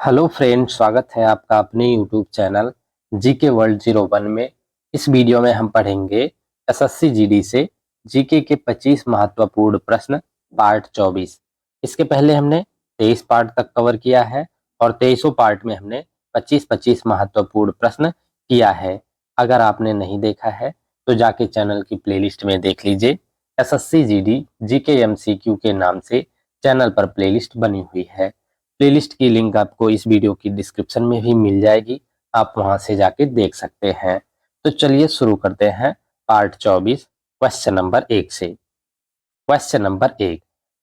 Hello friend, स्वागत है आपका अपने यूट्यूब चैनल जीके वर्ल्ड 01 में। इस वीडियो में हम पढ़ेंगे एसएससी जीडी से जीके के 25 महत्वपूर्ण प्रश्न पार्ट 24। इसके पहले हमने 23 पार्ट तक कवर किया है और 23वां पार्ट में हमने 25-25 महत्वपूर्ण प्रश्न किया है। अगर आपने नहीं देखा है तो जाके चैनल की प्लेलिस्ट में देख लीजिए। एसएससी जीडी जीके एमसीक्यू के नाम से चैनल पर प्लेलिस्ट बनी हुई है। प्लेलिस्ट की लिंक आपको इस वीडियो की डिस्क्रिप्शन में भी मिल जाएगी, आप वहां से जाके देख सकते हैं। तो चलिए शुरू करते हैं पार्ट 24 क्वेश्चन नंबर 1 से। क्वेश्चन नंबर 1,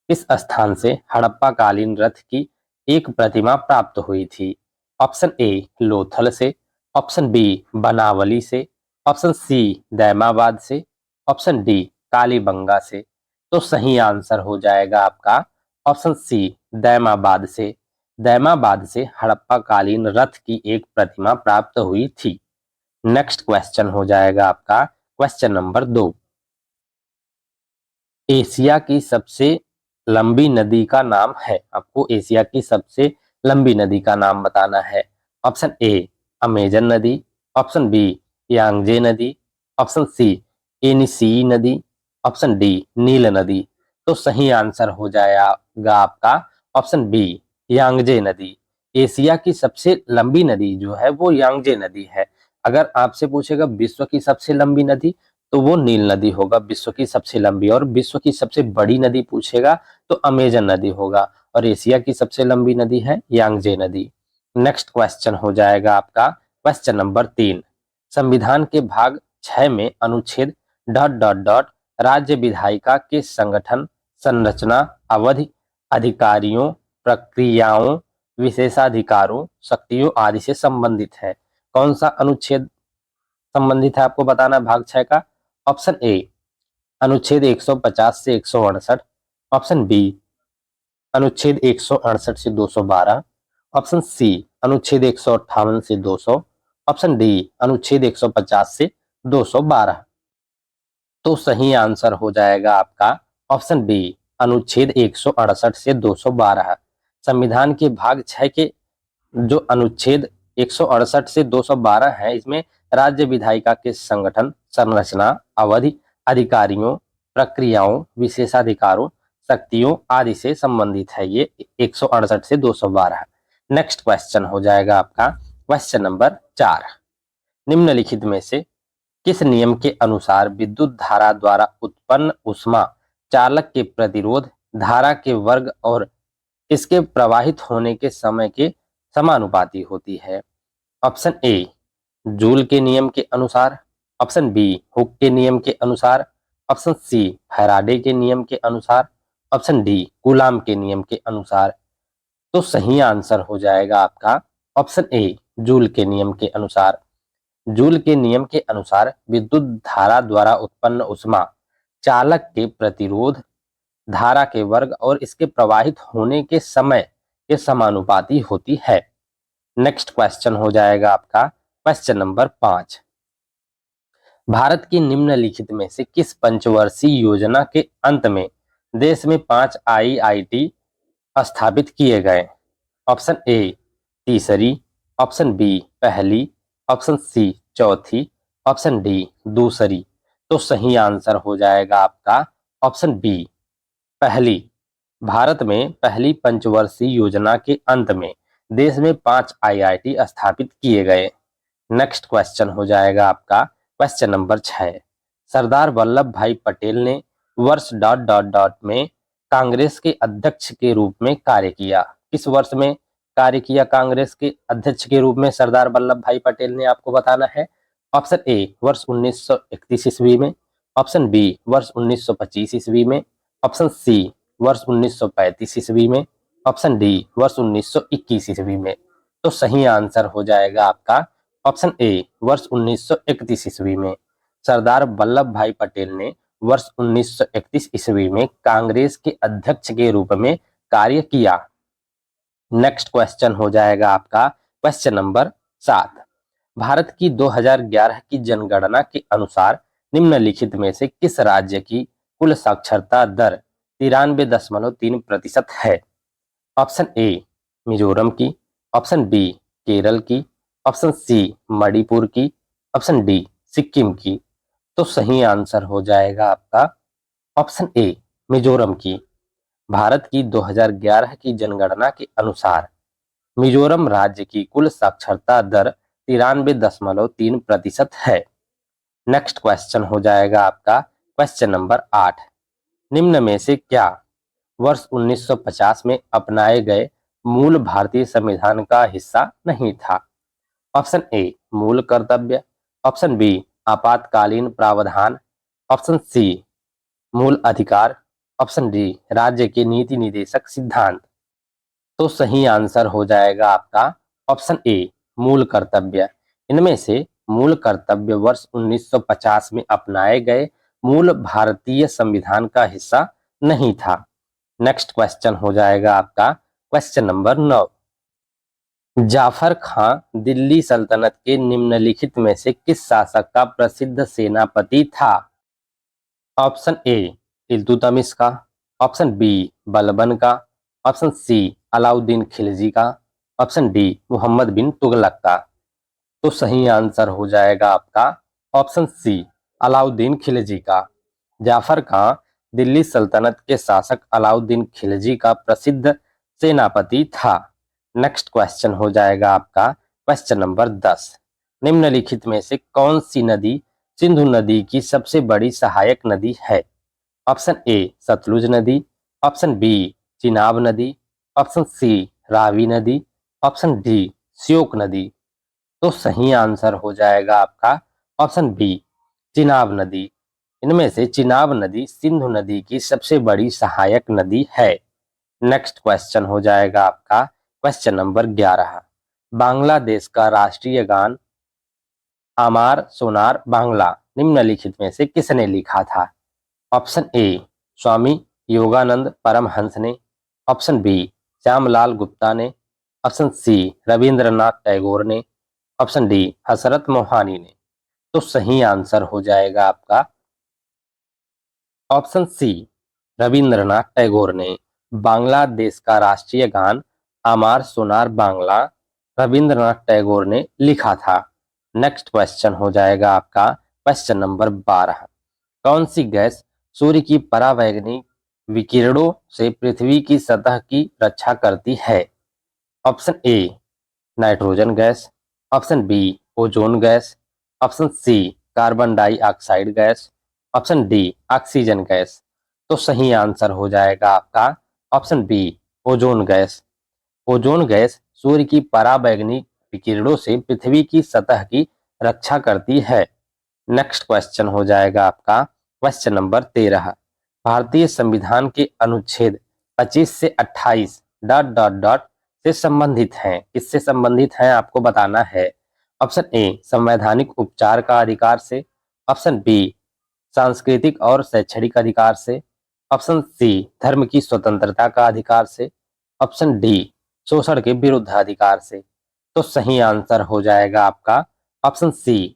किस स्थान से हड़प्पा कालीन रथ की एक प्रतिमा प्राप्त हुई थी? ऑप्शन ए लोथल से, ऑप्शन बी बनावली से, ऑप्शन सी दैमाबाद से, ऑप्शन डी कालीबंगा से। तो सही आंसर हो जाएगा आपका ऑप्शन सी दैमाबाद से। दैमाबाद से हड़प्पा कालीन रथ की एक प्रतिमा प्राप्त हुई थी। नेक्स्ट क्वेश्चन हो जाएगा आपका क्वेश्चन नंबर 2, एशिया की सबसे लंबी नदी का नाम है। आपको एशिया की सबसे लंबी नदी का नाम बताना है। ऑप्शन ए अमेजन नदी, ऑप्शन बी यांगजे नदी, ऑप्शन सी एनिसी नदी, ऑप्शन डी नील नदी। तो सही आंसर हो जाएगा आपका ऑप्शन बी यांगजे नदी। एशिया की सबसे लंबी नदी जो है वो यांगजे नदी है। अगर आपसे पूछेगा विश्व की सबसे लंबी नदी तो वो नील नदी होगा विश्व की सबसे लंबी, और विश्व की सबसे बड़ी नदी पूछेगा तो अमेजन नदी होगा, और एशिया की सबसे लंबी नदी है यांगजे नदी। नेक्स्ट क्वेश्चन हो जाएगा आपका क्वेश्चन नंबर 3, संविधान के भाग 6 में अनुच्छेद डॉट डॉट डॉट राज्य विधायिका के संगठन, संरचना, अवधि, अधिकारियों, प्रक्रियाओं, विशेषाधिकारों, शक्तियों आदि से संबंधित है। कौन सा अनुच्छेद संबंधित है आपको बताना भाग 6 का? ऑप्शन ए अनुच्छेद 150 से 168, ऑप्शन बी अनुच्छेद 168 से 212, ऑप्शन सी अनुच्छेद 158 से 200, ऑप्शन डी अनुच्छेद 150 से 212। तो सही आंसर हो जाएगा आपका ऑप्शन बी अनुच्छेद 168 से 212। संविधान के भाग 6 के जो अनुच्छेद 168 से 212 है, इसमें राज्य विधायिका के संगठन, संरचना, अवधि, अधिकारियों, प्रक्रियाओं, विशेषाधिकारों, शक्तियों आदि से संबंधित है। ये 168 से 212। नेक्स्ट क्वेश्चन हो जाएगा आपका क्वेश्चन नंबर 4, निम्नलिखित में से किस नियम के अनुसार विद्युत धारा द्वारा उत्पन्न ऊष्मा चालक के प्रतिरोध धारा के वर्ग और इसके प्रवाहित होने के समय के समानुपाती होती है? ऑप्शन ए जूल के नियम के अनुसार, ऑप्शन बी हुक के नियम के अनुसार, ऑप्शन सी फैराडे के नियम के अनुसार, ऑप्शन डी कूलाम के नियम के अनुसार। तो सही आंसर हो जाएगा आपका ऑप्शन ए जूल के नियम के अनुसार। जूल के नियम के अनुसार विद्युत धारा द्वारा उत्पन्न ऊष्मा चालक के प्रतिरोध धारा के वर्ग और इसके प्रवाहित होने के समय के समानुपाती होती है। नेक्स्ट क्वेश्चन हो जाएगा आपका क्वेश्चन नंबर 5, भारत की निम्नलिखित में से किस पंचवर्षीय योजना के अंत में देश में 5 आईआईटी स्थापित किए गए? ऑप्शन ए तीसरी, ऑप्शन बी पहली, ऑप्शन सी चौथी, ऑप्शन डी दूसरी। तो सही आंसर हो जाएगा आपका ऑप्शन बी पहली। भारत में पहली पंचवर्षीय योजना के अंत में देश में 5 आईआईटी स्थापित किए गए। नेक्स्ट क्वेश्चन हो जाएगा आपका क्वेश्चन नंबर 6, सरदार वल्लभ भाई पटेल ने वर्ष डॉट डॉट डॉट में कांग्रेस के अध्यक्ष के रूप में कार्य किया? किस वर्ष में कार्य किया कांग्रेस के अध्यक्ष के रूप में सरदार वल्लभ भाई पटेल ने? आपको बताना है। ऑप्शन ए वर्ष 1931 ईस्वी में, ऑप्शन बी वर्ष 1925 ईस्वी में, ऑप्शन सी वर्ष 1935 ईस्वी में, ऑप्शन डी वर्ष 1921 ईस्वी में। तो सही आंसर हो जाएगा आपका ऑप्शन ए वर्ष 1931 ईस्वी में। सरदार वल्लभ भाई पटेल ने वर्ष 1931 ईस्वी में कांग्रेस के अध्यक्ष के रूप में कार्य किया। नेक्स्ट क्वेश्चन हो जाएगा आपका क्वेश्चन नंबर 7, भारत की 2011 की जनगणना के अनुसार निम्नलिखित में से किस राज्य की कुल साक्षरता दर 93.3% है? ऑप्शन ए मिजोरम की, ऑप्शन बी केरल की, ऑप्शन सी मणिपुर की, ऑप्शन डी सिक्किम की। तो सही आंसर हो जाएगा आपका ऑप्शन ए मिजोरम की। भारत की 2011 की जनगणना के अनुसार मिजोरम राज्य की कुल साक्षरता दर 93.3% है। नेक्स्ट क्वेश्चन हो जाएगा आपका क्वेश्चन नंबर 8। निम्न में से क्या वर्ष 1950 में अपनाए गए मूल भारतीय संविधान का हिस्सा नहीं था? ऑप्शन ए मूल कर्तव्य, ऑप्शन बी आपातकालीन प्रावधान, ऑप्शन सी मूल अधिकार, ऑप्शन डी राज्य के नीति निदेशक सिद्धांत। तो सही आंसर हो जाएगा आपका ऑप्शन ए मूल कर्तव्य। इनमें से मूल कर्तव्य वर्ष 1950 में अपनाए गए मूल भारतीय संविधान का हिस्सा नहीं था। नेक्स्ट क्वेश्चन हो जाएगा आपका क्वेश्चन नंबर 9। जाफर खां दिल्ली सल्तनत के निम्नलिखित में से किस शासक का प्रसिद्ध सेनापति था? ऑप्शन ए इल्तुतमिश का, ऑप्शन बी बलबन का, ऑप्शन सी अलाउद्दीन खिलजी का, ऑप्शन डी मोहम्मद बिन तुगलक का। तो सही आंसर हो जाएगा आपका ऑप्शन सी अलाउद्दीन खिलजी का। जाफर खां दिल्ली सल्तनत के शासक अलाउद्दीन खिलजी का प्रसिद्ध सेनापति था। नेक्स्ट क्वेश्चन हो जाएगा आपका क्वेश्चन नंबर 10। निम्नलिखित में से कौन सी नदी सिंधु नदी की सबसे बड़ी सहायक नदी है? ऑप्शन ए सतलुज नदी, ऑप्शन बी चिनाब नदी, ऑप्शन सी रावी नदी, ऑप्शन डी श्योक नदी। तो सही आंसर हो जाएगा आपका ऑप्शन बी चिनाब नदी। इनमें से चिनाब नदी सिंधु नदी की सबसे बड़ी सहायक नदी है। नेक्स्ट क्वेश्चन हो जाएगा आपका क्वेश्चन नंबर 11। बांग्लादेश का राष्ट्रीय गान आमार सोनार बांग्ला निम्नलिखित में से किसने लिखा था? ऑप्शन ए स्वामी योगानंद परमहंस ने, ऑप्शन बी श्यामलाल गुप्ता ने, ऑप्शन सी रविंद्रनाथ टैगोर ने, ऑप्शन डी हसरत मोहानी ने। तो सही आंसर हो जाएगा आपका ऑप्शन सी रविंद्रनाथ टैगोर ने। बांग्लादेश का राष्ट्रीय गान आमार सोनार बांग्ला रविंद्रनाथ टैगोर ने लिखा था। नेक्स्ट क्वेश्चन हो जाएगा आपका क्वेश्चन नंबर 12। कौन सी गैस सूर्य की परावैंगनिक विकिरणों से पृथ्वी की सतह की रक्षा करती है? Option A nitrogen gas, option B ozone gas, option C carbon dioxide gas, option D oxygen gas. तो सही आंसर हो जाएगा आपका option B ozone gas. Ozone gas सूर्य की परावैंगनिक विकिरणों से पृथ्वी की सतह की रक्षा करती है। नेक्स्ट क्वेश्चन हो जाएगा आपका क्वेश्चन नंबर 13। भारतीय संविधान के अनुच्छेद 25 से 28 डॉट डॉट डॉट से संबंधित हैं। किससे संबंधित हैं आपको बताना है। ऑप्शन ए संवैधानिक उपचार का अधिकार से, ऑप्शन बी सांस्कृतिक और शैक्षणिक अधिकार से, ऑप्शन सी धर्म की स्वतंत्रता का अधिकार से, ऑप्शन डी शोषण के विरुद्ध अधिकार से। तो सही आंसर हो जाएगा आपका ऑप्शन सी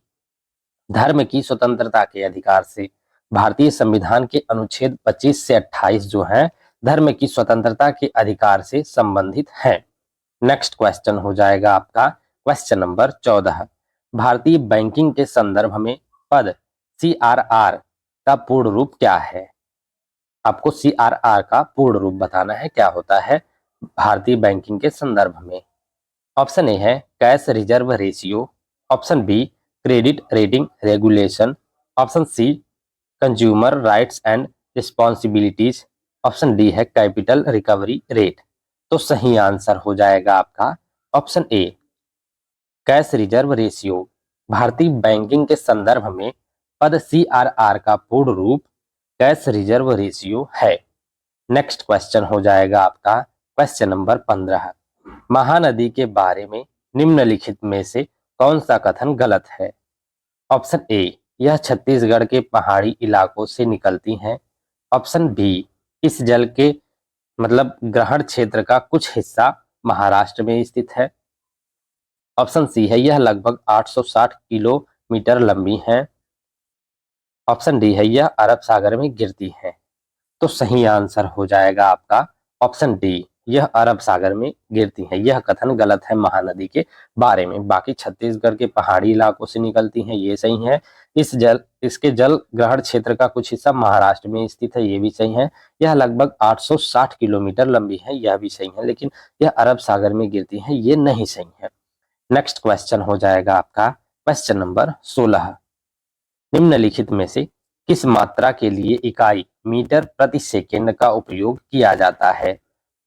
धर्म की स्वतंत्रता के अधिकार से। भारतीय संविधान के अनुच्छेद 25 से 28 जो है धर्म की स्वतंत्रता के अधिकार से संबंधित है। नेक्स्ट क्वेश्चन हो जाएगा आपका क्वेश्चन नंबर 14। भारतीय बैंकिंग के संदर्भ में पद CRR का पूर्ण रूप क्या है? आपको CRR का पूर्ण रूप बताना है क्या होता है भारतीय बैंकिंग के संदर्भ में। ऑप्शन ए है cash reserve ratio, option B credit rating regulation, option C consumer rights and responsibilities, option D है कैपिटल रिकवरी रेट। तो सही आंसर हो जाएगा आपका option A cash reserve ratio. भारतीय बैंकिंग के संदर्भ में पद CRR का पूर्ण रूप कैश रिजर्व रेशियो है। नेक्स्ट क्वेश्चन हो जाएगा आपका क्वेश्चन नंबर 15। महानदी के बारे में निम्नलिखित में से कौन सा कथन गलत है? ऑप्शन ए यह छत्तीसगढ़ के पहाड़ी इलाकों से निकलती हैं, ऑप्शन बी इस जल के ग्रहण क्षेत्र का कुछ हिस्सा महाराष्ट्र में स्थित है, ऑप्शन सी है यह लगभग 860 किलोमीटर लंबी है, ऑप्शन डी है यह अरब सागर में गिरती है। तो सही आंसर हो जाएगा आपका ऑप्शन डी यह अरब सागर में गिरती हैं। यह कथन गलत है महानदी के बारे में। बाकी छत्तीसगढ़ के पहाड़ी इलाकों से निकलती हैं, ये सही है। इसके जल ग्रहण क्षेत्र का कुछ हिस्सा महाराष्ट्र में स्थित है, ये भी सही है। यह लगभग 860 किलोमीटर लंबी है, यह भी सही है। लेकिन यह अरब सागर में गिरती है, ये नहीं सही है। नेक्स्ट क्वेश्चन हो जाएगा आपका क्वेश्चन नंबर 16। निम्नलिखित में से किस मात्रा के लिए इकाई मीटर प्रति सेकेंड का उपयोग किया जाता है?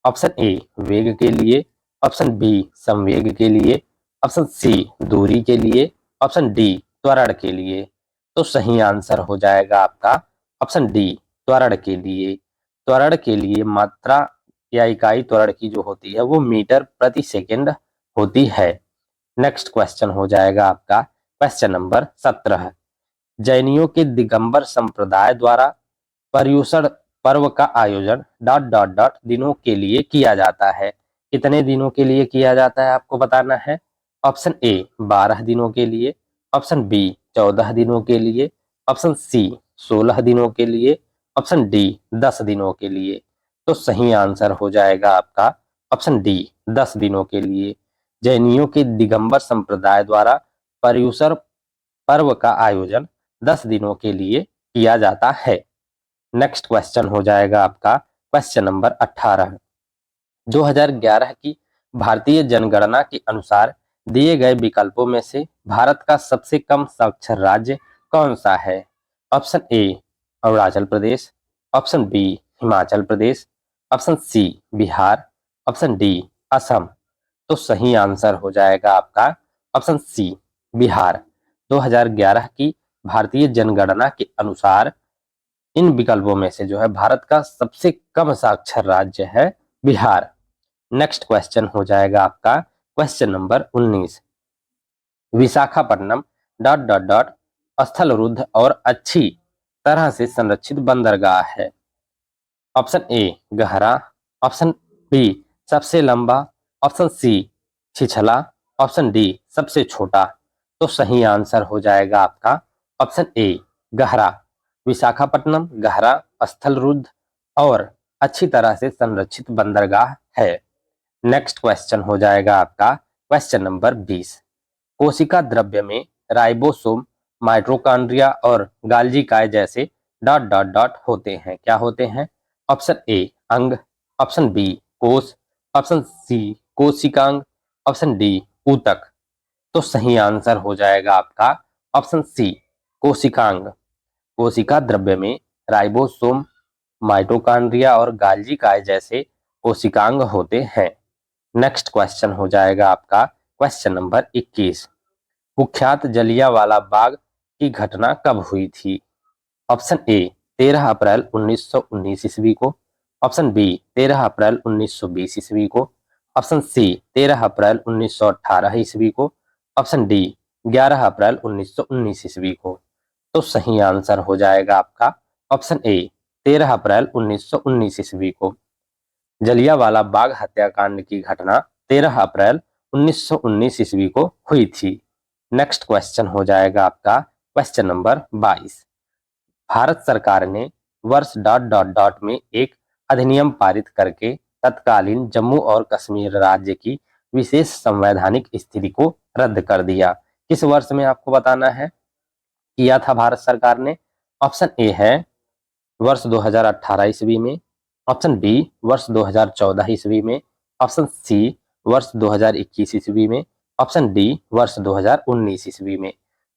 ऑप्शन ए वेग के लिए, ऑप्शन बी संवेग के लिए, ऑप्शन सी दूरी के लिए, ऑप्शन डी त्वरण के लिए। तो सही आंसर हो जाएगा आपका ऑप्शन डी त्वरण के लिए। त्वरण के लिए मात्रा या इकाई त्वरण की जो होती है वो मीटर प्रति सेकेंड होती है। नेक्स्ट क्वेश्चन हो जाएगा आपका क्वेश्चन नंबर 17। जैनियों के दिगंबर संप्रदाय द्वारा पर्युषण पर्व का आयोजन डॉट डॉट डॉट दिनों के लिए किया जाता है। कितने दिनों के लिए किया जाता है आपको बताना है। ऑप्शन ए 12 दिनों के लिए, ऑप्शन बी 14 दिनों के लिए, ऑप्शन सी 16 दिनों के लिए, ऑप्शन डी 10 दिनों के लिए। तो सही आंसर हो जाएगा आपका ऑप्शन डी 10 दिनों के लिए। जैनियों के दिगंबर संप्रदाय द्वारा पर्युषण पर्व का आयोजन 10 दिनों के लिए किया जाता है। नेक्स्ट क्वेश्चन हो जाएगा आपका क्वेश्चन नंबर 18। 2011 की भारतीय जनगणना के अनुसार दिए गए विकल्पों में से भारत का सबसे कम साक्षर राज्य कौन सा है? Option A Arunachal Pradesh, option B Himachal Pradesh, option C Bihar, option D Assam. तो सही आंसर हो जाएगा आपका ऑप्शन सी बिहार। 2011 की भारतीय जनगणना के अनुसार इन विकल्पों में से जो है भारत का सबसे कम साक्षर राज्य है बिहार। नेक्स्ट क्वेश्चन हो जाएगा आपका question number 19। Visakhapatnam dot dot dot स्थल रुद्ध और अच्छी तरह से संरक्षित बंदरगाह है। ऑप्शन ए गहरा, ऑप्शन बी सबसे लंबा, ऑप्शन सी छिछला, ऑप्शन डी सबसे छोटा। तो सही आंसर हो जाएगा आपका ऑप्शन ए गहरा। विशाखापट्टनम गहरा, स्थल रुद्ध और अच्छी तरह से संरक्षित बंदरगाह है। नेक्स्ट क्वेश्चन हो जाएगा आपका क्वेश्चन नंबर 20। कोशिका द्रव्य में राइबोसोम, माइटोकॉन्ड्रिया और गाल्जी काय जैसे डॉट डॉट डॉट होते हैं। क्या होते हैं? ऑप्शन ए अंग, ऑप्शन बी कोश, ऑप्शन सी कोशिकांग, ऑप्शन डी ऊतक। तो सही आंसर हो जाएगा आपका ऑप्शन सी कोशिकांग। कोशिका द्रव्य में राइबोसोम, माइटोकॉन्ड्रिया और गाल्जी काय जैसे कोशिकांग होते हैं। नेक्स्ट क्वेश्चन हो जाएगा आपका क्वेश्चन नंबर 21। कुख्यात जलियांवाला बाग की घटना कब हुई थी? ऑप्शन ए 13 अप्रैल 1919 ईस्वी को, ऑप्शन बी 13 अप्रैल 1920 ईस्वी को, ऑप्शन सी 13 अप्रैल 1918 ईस्वी को, ऑप्शन डी 11 अप्रैल 1919 ईस्वी को। तो सही आंसर हो जाएगा आपका ऑप्शन ए 13 अप्रैल 1919 ईस्वी को। जलियांवाला बाग हत्याकांड की घटना 13 अप्रैल 1919 ईस्वी को हुई थी। नेक्स्ट क्वेश्चन हो जाएगा आपका क्वेश्चन नंबर 22। भारत सरकार ने वर्ष डॉट डॉट डॉट में एक अधिनियम पारित करके तत्कालीन जम्मू और कश्मीर राज्य की विशेष संवैधानिक स्थिति को रद्द कर दिया। किस वर्ष में आपको बताना है किया था भारत सरकार ने? ऑप्शन ए है वर्ष 2018 ईस्वी में, ऑप्शन बी वर्ष 2014 ईस्वी में, ऑप्शन सी वर्ष 2021 ईस्वी में, ऑप्शन डी वर्ष 2019 ईस्वी में।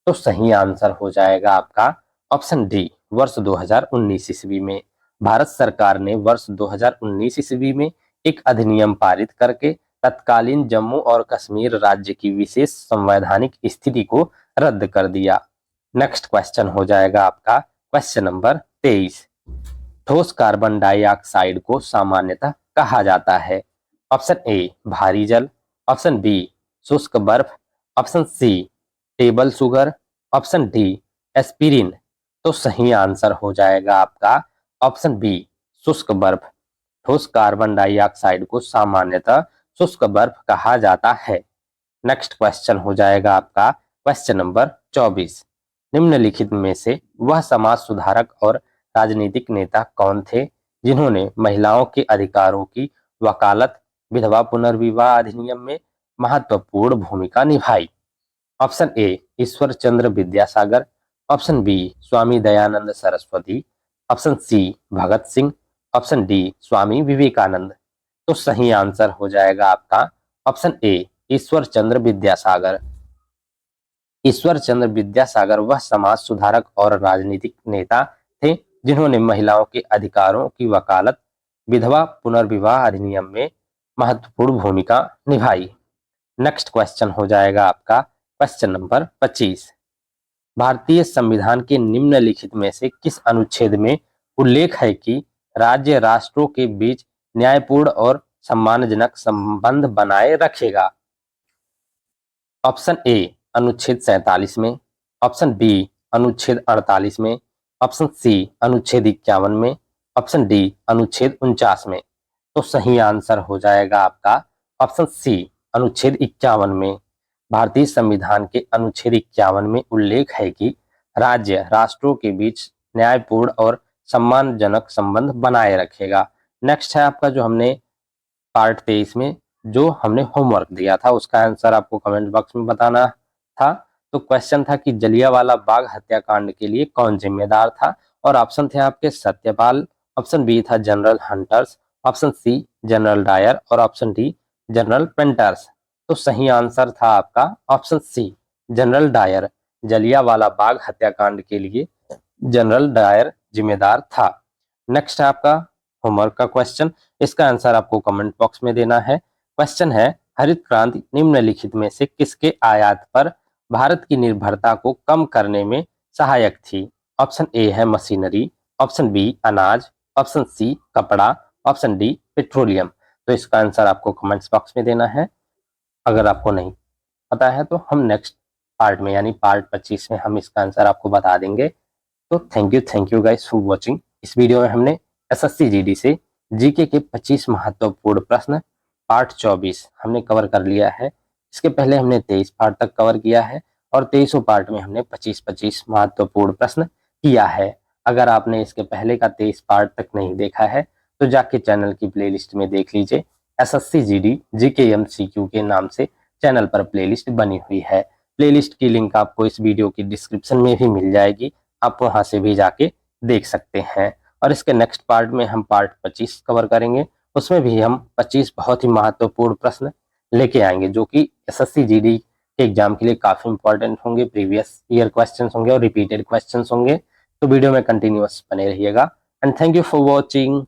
तो सही आंसर हो जाएगा आपका ऑप्शन डी वर्ष 2019 ईस्वी में। भारत सरकार ने वर्ष 2019 ईस्वी में एक अधिनियम पारित करके तत्कालीन जम्मू और कश्मीर राज्य की विशेष संवैधानिक स्थिति को रद्द कर दिया। नेक्स्ट क्वेश्चन हो जाएगा आपका क्वेश्चन नंबर 23। ठोस कार्बन डाइऑक्साइड को सामान्यतः कहा जाता है। ऑप्शन ए भारी जल, ऑप्शन बी शुष्क बर्फ, option C table sugar, option D aspirin. तो सही आंसर हो जाएगा आपका ऑप्शन बी शुष्क बर्फ। ठोस कार्बन डाइऑक्साइड को सामान्यतः शुष्क बर्फ कहा जाता है। नेक्स्ट क्वेश्चन हो जाएगा आपका क्वेश्चन नंबर 24। निम्नलिखित में से वह समाज सुधारक और राजनीतिक नेता कौन थे जिन्होंने महिलाओं के अधिकारों की वकालत विधवा पुनर्विवाह अधिनियम में महत्वपूर्ण भूमिका निभाई? Option A Ishwar Chandra Vidyasagar, option B Swami Dayanand Saraswati, option C Bhagat Singh, option D Swami Vivekananda. तो सही आंसर हो जाएगा आपका ऑप्शन ए ईश्वर चंद्र विद्यासागर। ईश्वर चंद्र विद्यासागर वह समाज सुधारक और राजनीतिक नेता थे जिन्होंने महिलाओं के अधिकारों की वकालत विधवा पुनर्विवाह अधिनियम में महत्वपूर्ण भूमिका निभाई। नेक्स्ट क्वेश्चन हो जाएगा आपका क्वेश्चन नंबर 25। भारतीय संविधान के निम्नलिखित में से किस अनुच्छेद में उल्लेख है कि राज्य राष्ट्रों के बीच न्यायपूर्ण और सम्मानजनक संबंध बनाए रखेगा? ऑप्शन ए अनुच्छेद 47 में, ऑप्शन बी अनुच्छेद 48 में, ऑप्शन सी अनुच्छेद 51 में, ऑप्शन डी अनुच्छेद 49 में। तो सही आंसर हो जाएगा आपका ऑप्शन सी अनुच्छेद 51 में। भारतीय संविधान के अनुच्छेद 51 में उल्लेख है कि राज्य राष्ट्रों के बीच न्यायपूर्ण और सम्मानजनक संबंध बनाए रखेगा। नेक्स्ट है आपका जो हमने पार्ट 23 में जो हमने होमवर्क दिया था उसका आंसर आपको कमेंट बॉक्स में बताना था। तो क्वेश्चन था कि जलियांवाला बाग हत्याकांड के लिए कौन जिम्मेदार था? और ऑप्शन थे आपके सत्यपाल, ऑप्शन बी था general Hunters, option C general Dyer और ऑप्शन डी जनरल पेंटर्स। तो सही आंसर था आपका option C general Dyer. Jallianwala Bagh हत्याकांड के लिए जनरल डायर जिम्मेदार था। नेक्स्ट है आपका होमवर्क का क्वेश्चन, इसका आंसर आपको कमेंट बॉक्स में देना है। क्वेश्चन है हरित क्रांति निम्नलिखित में से किसके आयात पर भारत की निर्भरता को कम करने में सहायक थी? ऑप्शन ए है मशीनरी, ऑप्शन बी अनाज, ऑप्शन सी कपड़ा, ऑप्शन डी पेट्रोलियम। तो इसका आंसर आपको कमेंट्स बॉक्स में देना है। अगर आपको नहीं पता है तो हम नेक्स्ट पार्ट में यानी पार्ट 25 में हम इसका आंसर आपको बता देंगे। तो thank you guys for watching. इस वीडियो में हमने एसएससी जीडी से जीके के 25 महत्वपूर्ण प्रश्न पार्ट 24 हमने कवर कर लिया है। इसके पहले हमने 23 पार्ट तक कवर किया है और 23वें पार्ट में हमने 25 महत्वपूर्ण प्रश्न किया है। अगर आपने इसके पहले का 23 पार्ट तक नहीं देखा है तो जाके चैनल की प्लेलिस्ट में देख लीजिए। एसएससी जीडी जीके एमसीक्यू के नाम से चैनल पर प्लेलिस्ट बनी हुई है। प्लेलिस्ट की लिंक आपको इस वीडियो की डिस्क्रिप्शन में भी मिल जाएगी, आप वहां से भी जाके देख सकते हैं। और इसके नेक्स्ट पार्ट में हम पार्ट 25 कवर करेंगे, उसमें भी हम 25 बहुत ही महत्वपूर्ण प्रश्न लेके आएंगे जो कि एसएससी जीडी के एग्जाम के लिए काफी इंपॉर्टेंट होंगे, प्रीवियस ईयर क्वेश्चंस होंगे और रिपीटेड क्वेश्चंस होंगे। तो वीडियो में कंटिन्यूअस बने रहिएगा and thank you for watching.